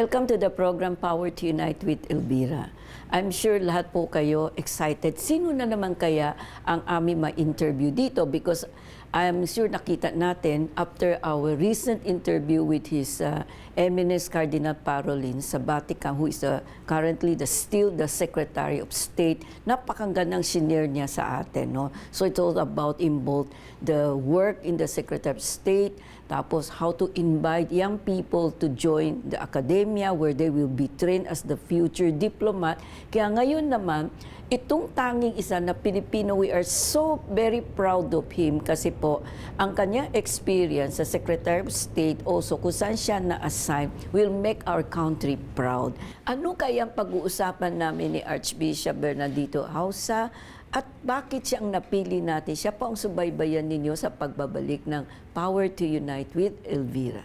Welcome to the program Power to Unite with Elvira. I'm sure lahat po kayo excited. Sino na naman kaya ang aming ma-interview dito? Because I'm sure nakita natin after our recent interview with His Eminence Cardinal Parolin sa Vatican, who is currently still the Secretary of State. Napakagandang senior niya sa atin. No? So it's all about both the work in the Secretary of State, tapos how to invite young people to join the academia where they will be trained as the future diplomat. Kaya ngayon naman, itong tanging isa na Pilipino, we are so very proud of him kasi po, ang kanyang experience sa Secretary of State also kung saan siya na-assign will make our country proud. Ano kaya ang pag-uusapan namin ni Archbishop Bernardito Auza? At bakit siya ang napili natin? Siya po ang subaybayan ninyo sa pagbabalik ng Power to Unite with Elvira.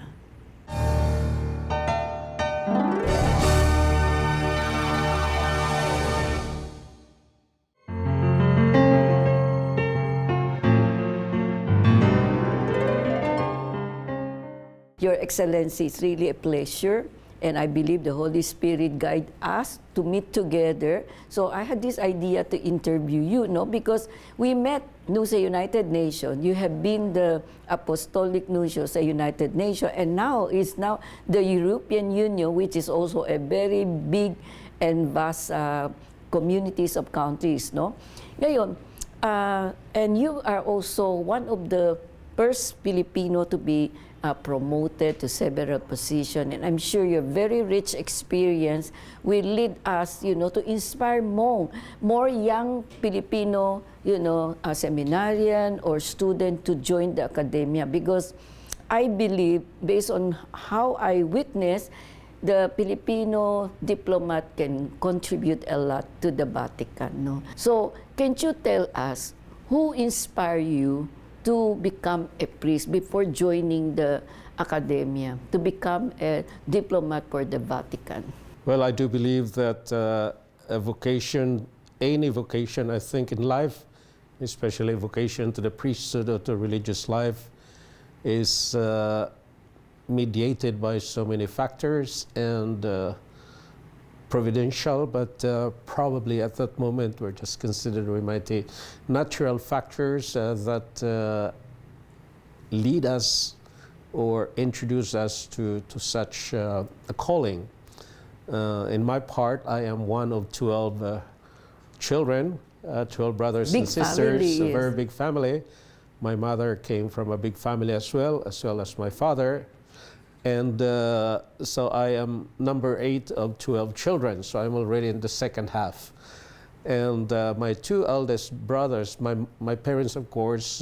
Your Excellency, it's really a pleasure. And I believe the Holy Spirit guide us to meet together. So I had this idea to interview you, no? Because we met sa United Nations. You have been the Apostolic Nuncio sa United Nations, and now is the European Union, which is also a very big and vast communities of countries, no? Ngayon, and you are also one of the first Filipino to be promoted to several positions, and I'm sure your very rich experience will lead us, to inspire more young Filipino, seminarian or student to join the academia. Because I believe, based on how I witness, the Filipino diplomat can contribute a lot to the Vatican. No? So, can you tell us who inspired you to become a priest before joining the academia, to become a diplomat for the Vatican? Well, I do believe that a vocation, any vocation, I think, in life, especially a vocation to the priesthood or to religious life, is mediated by so many factors and providential, but probably at that moment we're just considering mighty natural factors that lead us or introduce us to such a calling. In my part, I am one of 12 children, 12 brothers big and sisters, family, a very big family. My mother came from a big family as well as my father. And so I am number 8 of 12 children, so I'm already in the second half. And my 2 eldest brothers, my parents, of course,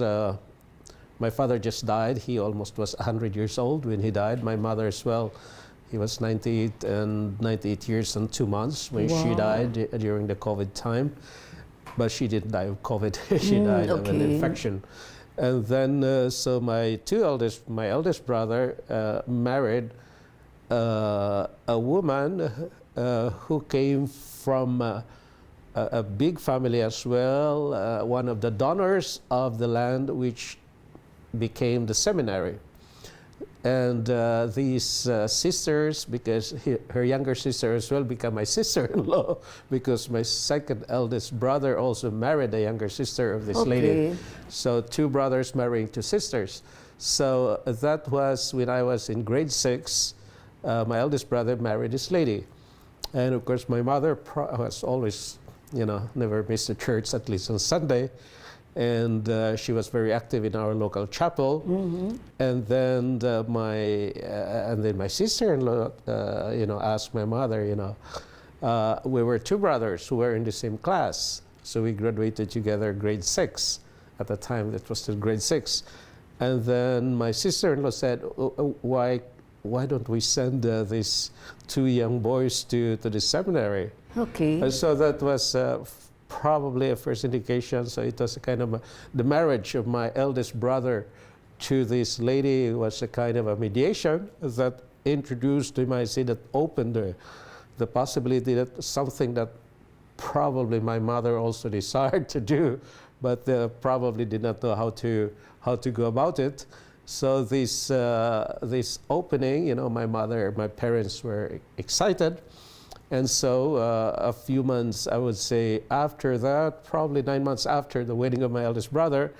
my father just died. He almost was 100 years old when he died. My mother as well, he was 98 years and 2 months when she died during the COVID time. But she didn't die of COVID, she died of an infection. And then, so my eldest brother married a woman who came from a big family as well, one of the donors of the land which became the seminary. And these sisters, because her younger sister as well became my sister-in-law, because my second eldest brother also married a younger sister of this lady. So 2 brothers marrying 2 sisters. So that was when I was in grade 6, my eldest brother married this lady. And of course my mother was always, never missed the church, at least on Sunday. And she was very active in our local chapel. And then my sister-in-law, asked my mother, we were 2 brothers who were in the same class. So we graduated together grade 6. At the time, that was still grade 6. And then my sister-in-law said, why don't we send these 2 young boys to the seminary? Okay. And so that was probably a first indication. So it was a kind of the marriage of my eldest brother to this lady was a kind of a mediation that introduced, you might say, that opened the possibility that something that probably my mother also desired to do, but probably did not know how to go about it. So this opening, my my parents were excited. And so a few months, I would say, after that, probably 9 months after the wedding of my eldest brother,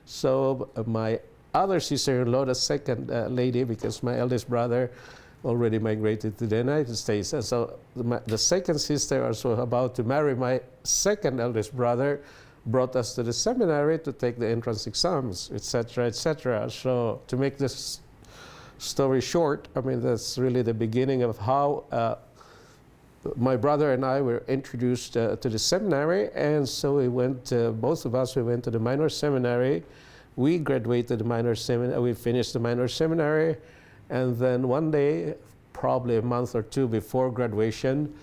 so my other sister-in-law, the second lady, because my eldest brother already migrated to the United States. And so the second sister, also about to marry my second eldest brother, brought us to the seminary to take the entrance exams, etc., etc. So to make this story short, I mean, that's really the beginning of how my brother and I were introduced to the seminary. And so we went, both of us, we went to the minor seminary. We graduated the minor seminary, we finished the minor seminary. And then one day, probably a month or two before graduation,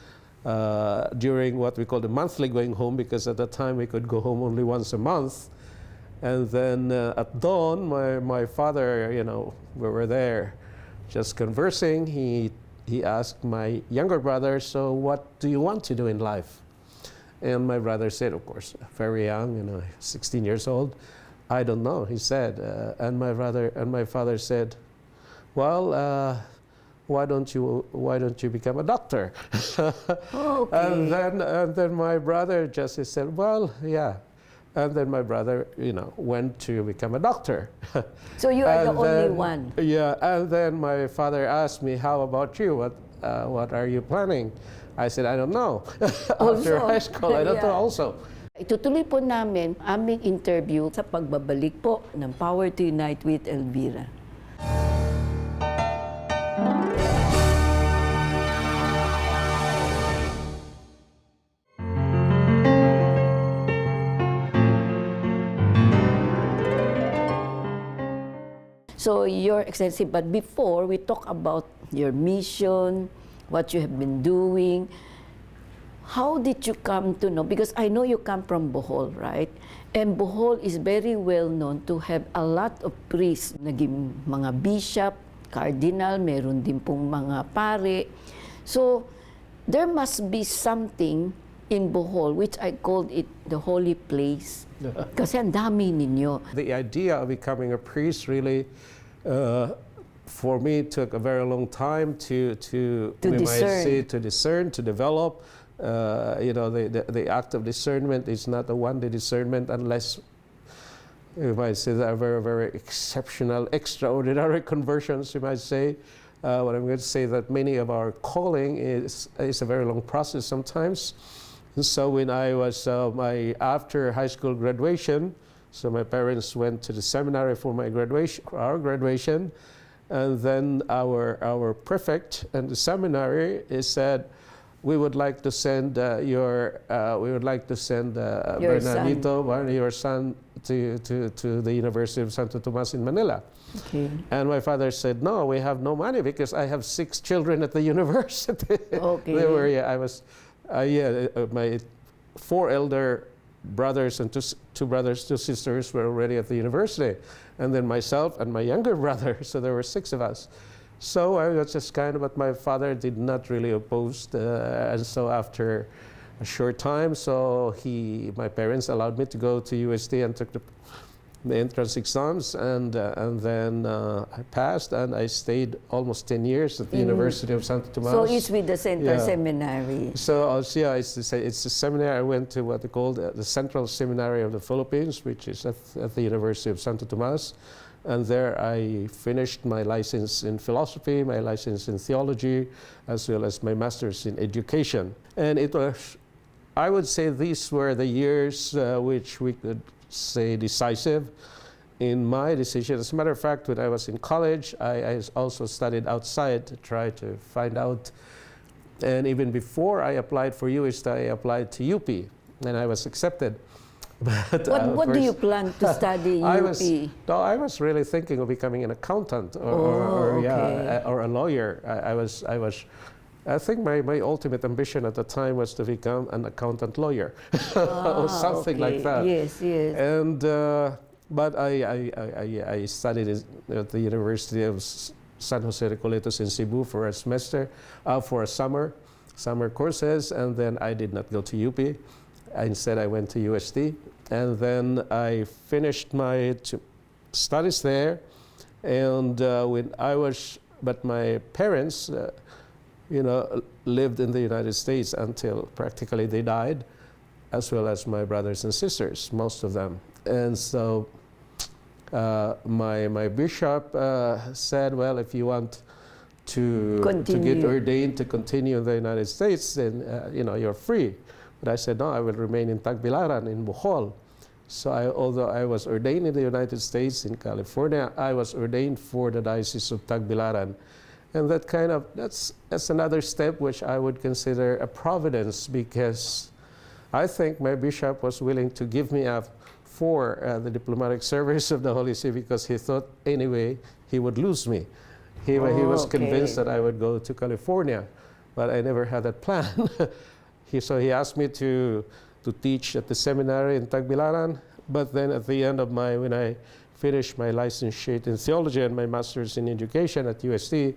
during what we call the monthly going home, because at that time we could go home only once a month. And then at dawn, my father, we were there just conversing. He asked my younger brother, so what do you want to do in life? And my brother said, of course, very young, 16 years old, I don't know, he said. And my father said, well, why don't you become a doctor? Okay. And then my brother just said, well, yeah. And then my brother, went to become a doctor. So you are the only one. Yeah, and then my father asked me, how about you? What are you planning? I said, I don't know. After high school, I don't know also. Itutuloy po namin aming interview sa pagbabalik po ng Power to Unite with Elvira. So, Your Excellency, but before we talk about your mission, what you have been doing, how did you come to know? Because I know you come from Bohol, right? And Bohol is very well known to have a lot of priests, naging mga bishop, cardinal, meron din pong mga pare. So, there must be something in Bohol, which I called it the holy place. Kasi ang dami ninyo. The idea of becoming a priest really, for me, took a very long time to discern, to develop. The act of discernment is not a one-day discernment unless, you might say, that are very, very exceptional, extraordinary conversions, you might say. What I'm going to say that many of our calling is a very long process sometimes. And so when I was after high school graduation, so my parents went to the seminary for our graduation, and then our prefect and the seminary said, we would like to send Bernardito, your son, to the University of Santo Tomas in Manila. Okay. And my father said, no, we have no money because I have 6 children at the university. Okay. My 4 elder brothers and 2 brothers, 2 sisters were already at the university. And then myself and my younger brother, so there were 6 of us. So I was just but my father did not really oppose. And so after a short time, my parents allowed me to go to UST and took the entrance exams, and then I passed, and I stayed almost 10 years at the University of Santo Tomas. So it's with the Central Seminary. So it's the seminary. I went to what they call the Central Seminary of the Philippines, which is at the University of Santo Tomas. And there I finished my license in philosophy, my license in theology, as well as my master's in education. And it was, I would say, these were the years which we could say decisive in my decision. As a matter of fact, when I was in college, I also studied outside to try to find out. And even before I applied for UST, I applied to UP, and I was accepted. But, what do you plan to study in UP? I was really thinking of becoming an accountant or a lawyer. I think my ultimate ambition at the time was to become an accountant lawyer, or something like that. Yes, yes. And but I studied at the University of San Jose de Coletos in Cebu for a semester, for a summer courses, and then I did not go to UP. Instead, I went to UST, and then I finished my studies there. And but my parents, lived in the United States until practically they died, as well as my brothers and sisters, most of them. And so my bishop said, well, if you want to get ordained to continue in the United States, then you're free. But I said, no, I will remain in Tagbilaran, in Bohol. So although I was ordained in the United States, in California, I was ordained for the Diocese of Tagbilaran. And that's another step which I would consider a providence, because I think my bishop was willing to give me up for the diplomatic service of the Holy See, because he thought anyway he would lose me. He was convinced that I would go to California, but I never had that plan. So he asked me to teach at the seminary in Tagbilaran, but then at the end of when I finished my licentiate in theology and my master's in education at UST,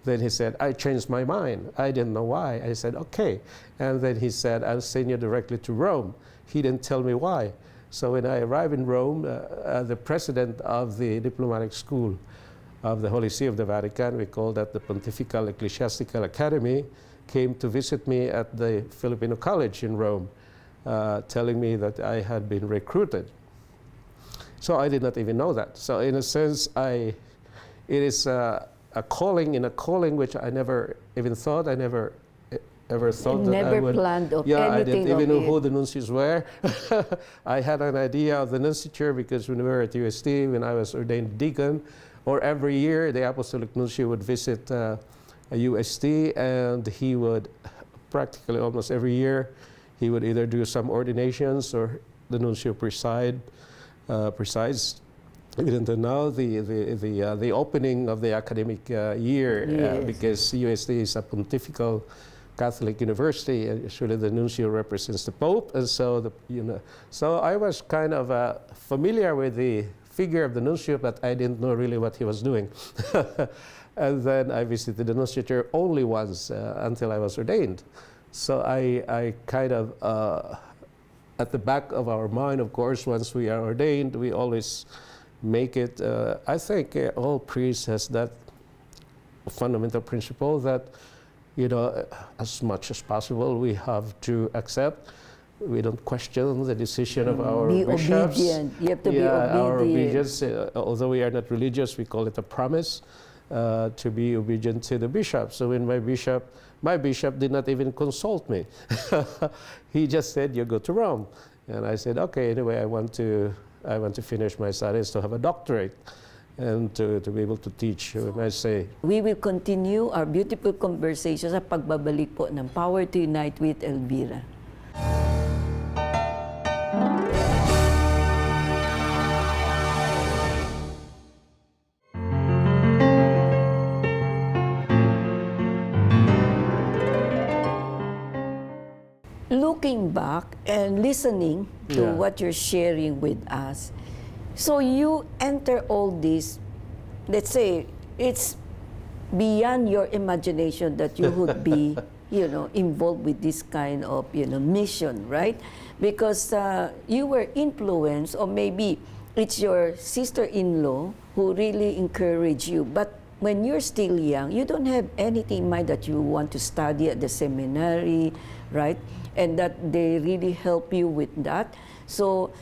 then he said, I changed my mind. I didn't know why. I said, okay. And then he said, I'll send you directly to Rome. He didn't tell me why. So when I arrived in Rome, the president of the diplomatic school of the Holy See of the Vatican, we call that the Pontifical Ecclesiastical Academy, came to visit me at the Filipino College in Rome, telling me that I had been recruited. So I did not even know that. So in a sense, it is a calling in a calling which I never even thought. I never ever thought that I would. Planned of yeah, anything. I didn't even know who the nuncios were. I had an idea of the nunciature because when we were at UST, when I was ordained deacon, or every year the Apostolic Nuncio would visit a UST, and he would practically almost every year he would either do some ordinations or the nuncio presides. Even now, the opening of the academic year, Yes. because UST is a pontifical Catholic university, and usually the nuncio represents the Pope, and so so I was kind of familiar with the figure of the nuncio, but I didn't know really what he was doing. And then I visited the nunciature only once until I was ordained. So I kind of, at the back of our mind, of course, once we are ordained, we always make it, I think all priests has that fundamental principle that, as much as possible, we have to accept. We don't question the decision of our bishops. Be obedient. You have to be obedient. Our obedience, although we are not religious, we call it a promise to be obedient to the bishop. So when my bishop did not even consult me. He just said, you go to Rome. And I said, okay, anyway, I want to finish my studies to have a doctorate and to be able to teach, I say. We will continue our beautiful conversation sa pagbabalik po ng Power to Unite with Elvira. Looking back and listening to what you're sharing with us, so you enter all this, let's say, it's beyond your imagination that you would be, involved with this kind of, mission, right? Because you were influenced, or maybe it's your sister-in-law who really encouraged you. But when you're still young, you don't have anything in mind that you want to study at the seminary, right? And that they really help you with that. So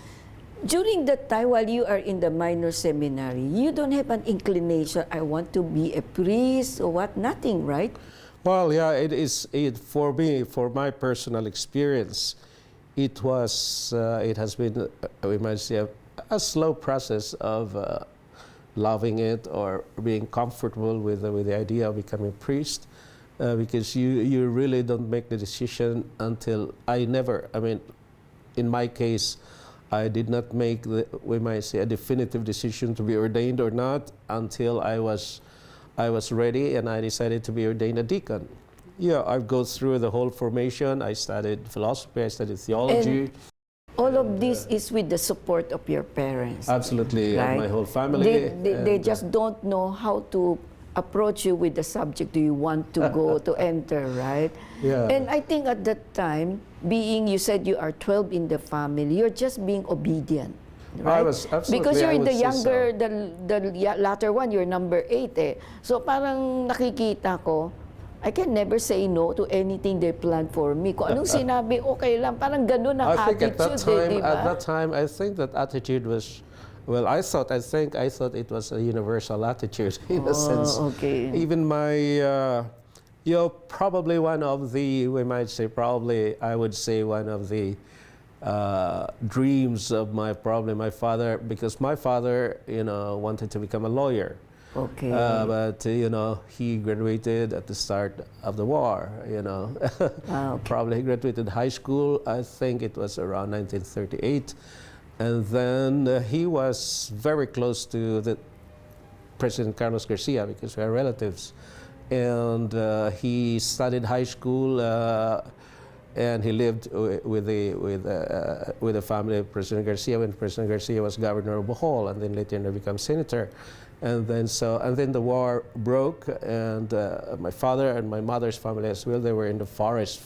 during that time while you are in the minor seminary, you don't have an inclination, I want to be a priest or what, nothing, right? Well, yeah, for me, for my personal experience, it has been, we might say, a slow process of loving it or being comfortable with the idea of becoming a priest. Because you really don't make the decision until in my case, I did not make we might say a definitive decision to be ordained or not until I was ready and I decided to be ordained a deacon. Yeah, I go through the whole formation. I studied philosophy, I studied theology. And all of this is with the support of your parents. Absolutely, right? My whole family. They just don't know how to approach you with the subject do you want to go to enter, right? Yeah. And I think at that time, you said you are 12 in the family, you're just being obedient. right? Absolutely, Because you're I in would the say younger, so. latter one, you're number 8 eh. So parang nakikita ko, I can never say no to anything they plan for me. Kung anong sinabi, okay lang. Parang ganun ang I think attitude, di at ba? that time, I think that attitude was, well, I thought it was a universal attitude in a sense. Okay. Even my, probably one of the, we might say, probably, I would say one of the dreams of my father, because my father, wanted to become a lawyer. Okay. But he graduated at the start of the war. Okay. Probably he graduated high school. I think it was around 1938, and then he was very close to the President Carlos Garcia because we are relatives, and he studied high school. And he lived with the family of President Garcia when President Garcia was governor of Bohol, and then later became senator. And then the war broke, and my father and my mother's family as well, they were in the forest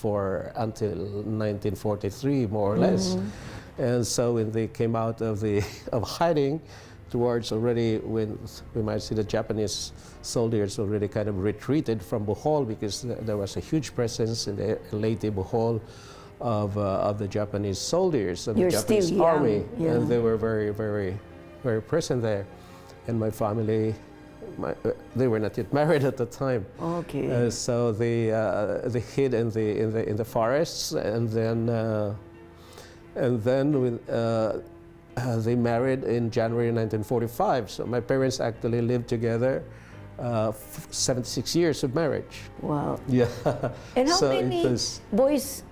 until 1943, more or less. And so when they came out of hiding, towards already when we might see the Japanese soldiers already kind of retreated from Bohol, because there was a huge presence in the Leyte Bohol of the Japanese soldiers of the Japanese army, and they were very, very, very present there. And my family, they were not yet married at the time. Okay. So they hid in the forests, and then they married in January 1945. So my parents actually lived together 76 years of marriage. Wow. Yeah. And how many boys?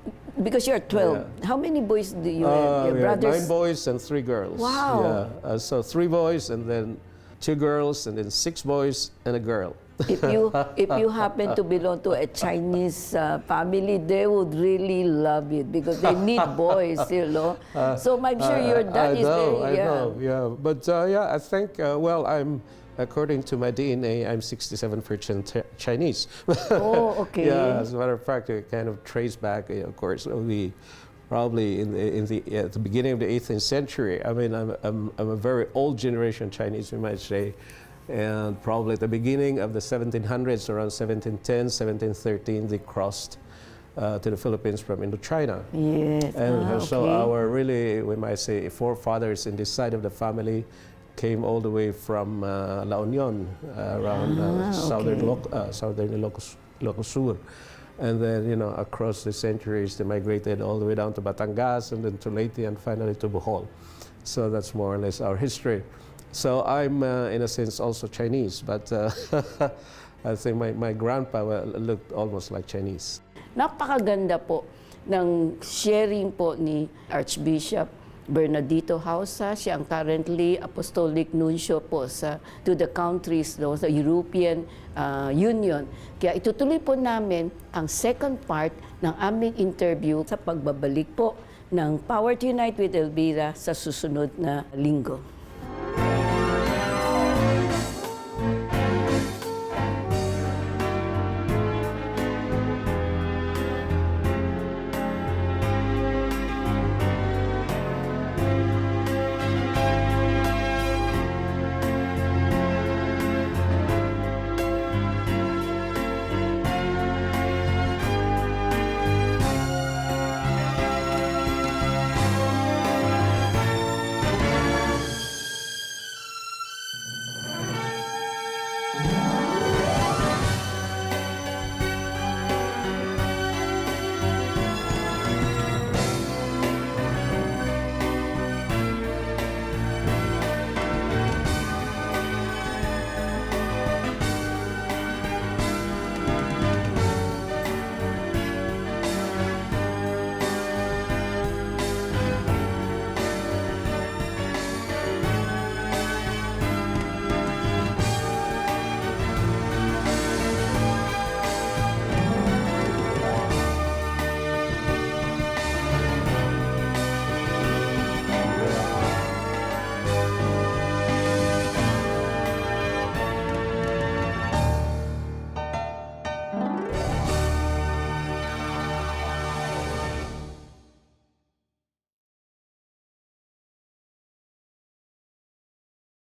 Because you're 12. Yeah. How many boys do you have? Your brothers? 9 boys and 3 girls. Wow. Yeah. So 3 boys and then 2 girls and then 6 boys and a girl. If you happen to belong to a Chinese family, they would really love it because they need boys, So I'm sure your dad is very. I know, yeah. But I think I'm. According to my DNA, I'm 67% Chinese. Oh, okay. Yeah, as a matter of fact, it kind of trace back, of course, we probably at the beginning of the 18th century. I mean, I'm a very old generation Chinese, we might say, and probably at the beginning of the 1700s, around 1710, 1713, they crossed to the Philippines from Indochina. Yes. And so our we might say, forefathers in this side of the family came all the way from La Union, around southern Ilocos Sur. And then, across the centuries, they migrated all the way down to Batangas, and then to Leyte, and finally to Bohol. So that's more or less our history. So I'm, in a sense, also Chinese, but I think my grandpa looked almost like Chinese. Napakaganda po ng sharing po ni Archbishop Bernardito Auza. Siya ang currently Apostolic Nuncio po to the countries, sa European Union. Kaya itutuloy po namin ang second part ng aming interview sa pagbabalik po ng Power to Unite with Elvira sa susunod na linggo.